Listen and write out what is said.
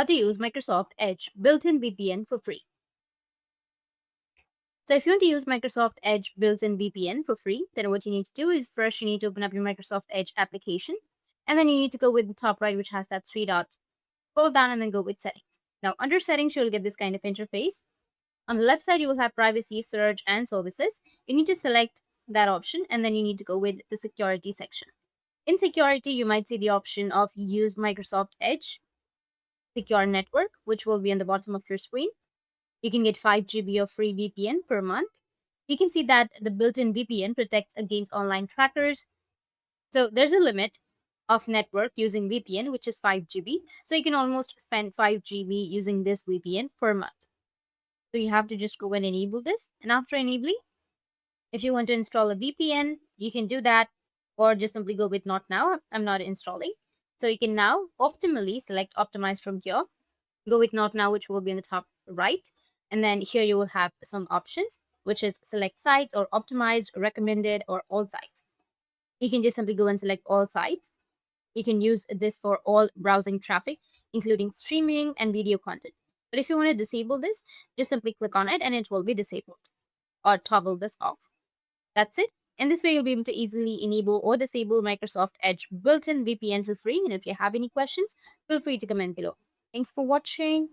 how to use Microsoft Edge built-in VPN for free. So if you want to use Microsoft Edge built-in VPN for free, then what you need to do is first you need to open up your Microsoft Edge application, and then you need to go with the top right, which has that three dots. Scroll down and then go with settings. Now under settings, you'll get this kind of interface. On the left side, you will have privacy, search, and services. You need to select that option, and then you need to go with the security section. In security, you might see the option of use Microsoft Edge secure network, which will be on the bottom of your screen. You can get 5 GB of free VPN per month. You can see that the built-in VPN protects against online trackers. So there's a limit of network using VPN, which is 5 GB. So you can almost spend 5 GB using this VPN per month. So you have to just go and enable this. And after enabling, if you want to install a VPN, you can do that, or just simply go with not now. I'm not installing. So you can now optimally select optimize from here. Go with not now, which will be in the top right. And then here you will have some options, which is select sites or optimized, recommended, or all sites. You can just simply go and select all sites. You can use this for all browsing traffic, including streaming and video content. But if you want to disable this, just simply click on it and it will be disabled, or toggle this off. That's it. In this way, you'll be able to easily enable or disable Microsoft Edge built-in VPN for free. And if you have any questions, feel free to comment below. Thanks for watching.